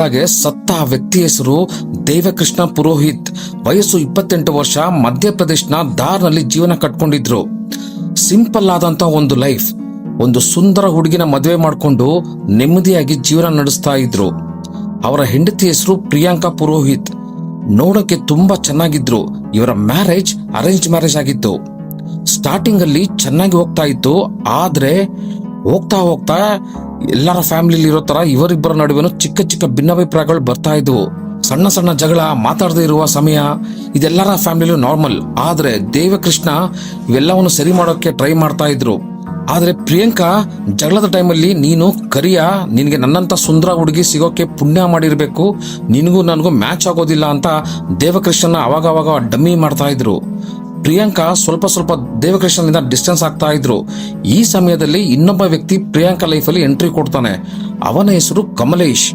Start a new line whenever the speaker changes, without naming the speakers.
ಹಾಗೆ ಸತ್ತ ಆ ವ್ಯಕ್ತಿ ಹೆಸರು ದೇವಕೃಷ್ಣ ಪುರೋಹಿತ್. ವಯಸ್ಸು 28 ವರ್ಷ. ಮಧ್ಯಪ್ರದೇಶನ ಧಾರ್ನಲ್ಲಿ ಜೀವನ ಕಟ್ಕೊಂಡಿದ್ರು. ಸಿಂಪಲ್ ಆದಂತ ಒಂದು ಲೈಫ್. ಒಂದು ಸುಂದರ ಹುಡುಗಿನ ಮದುವೆ ಮಾಡಿಕೊಂಡು ನೆಮ್ಮದಿಯಾಗಿ ಜೀವನ ನಡೆಸ್ತಾ ಇದ್ರು. ಅವರ ಹೆಂಡತಿ ಹೆಸರು ಪ್ರಿಯಾಂಕಾ ಪುರೋಹಿತ್. ನೋಡಕ್ಕೆ ತುಂಬಾ ಚೆನ್ನಾಗಿದ್ರು. ಇವರ ಮ್ಯಾರೇಜ್ ಅರೇಂಜ್ ಮ್ಯಾರೇಜ್ ಆಗಿತ್ತು. ಸ್ಟಾರ್ಟಿಂಗ್ ಅಲ್ಲಿ ಚೆನ್ನಾಗಿ ಹೋಗ್ತಾ ಇತ್ತು. ಆದ್ರೆ ಹೋಗ್ತಾ ಹೋಗ್ತಾ ಎಲ್ಲರ ಫ್ಯಾಮಿಲಿ ಇರೋ ತರ ಇವರಿಬ್ಬರ ನಡುವೆನೂ ಚಿಕ್ಕ ಚಿಕ್ಕ ಭಿನ್ನಾಭಿಪ್ರಾಯಗಳು ಬರ್ತಾ ಇದ್ವು. ಸಣ್ಣ ಸಣ್ಣ ಜಗಳ, ಮಾತಾಡದೇ ಇರುವ ಸಮಯ, ಇದೆಲ್ಲರ ಫ್ಯಾಮಿಲಿ ನಾರ್ಮಲ್. ಆದ್ರೆ ದೇವಕೃಷ್ಣ ಇವೆಲ್ಲವನ್ನು ಸರಿ ಮಾಡೋಕೆ ಟ್ರೈ ಮಾಡ್ತಾ ಇದ್ರು. ಆದ್ರೆ ಪ್ರಿಯಾಂಕಾ ಜಗಳದ ಟೈಮಲ್ಲಿ, ನೀನು ಕರಿಯ, ನಿನಗೆ ನನ್ನಂತ ಸುಂದರ ಹುಡುಗಿ ಸಿಗೋಕೆ ಪುಣ್ಯ ಮಾಡಿರ್ಬೇಕು, ನಿನಗೂ ನನಗೂ ಮ್ಯಾಚ್ ಆಗೋದಿಲ್ಲ ಅಂತ ದೇವಕೃಷ್ಣನ ಅವಾಗ ಡಮ್ಮಿ ಮಾಡ್ತಾ ಇದ್ರು. ಪ್ರಿಯಾಂಕಾ ಸ್ವಲ್ಪ ದೇವಕೃಷ್ಣನಿಂದ ಡಿಸ್ಟೆನ್ಸ್ ಆಗ್ತಾ ಇದ್ರು. ಈ ಸಮಯದಲ್ಲಿ ಇನ್ನೊಬ್ಬ ವ್ಯಕ್ತಿ ಪ್ರಿಯಾಂಕಾ ಲೈಫ್ ಅಲ್ಲಿ ಎಂಟ್ರಿ ಕೊಡ್ತಾನೆ. ಅವನ ಹೆಸರು ಕಮಲೇಶ್.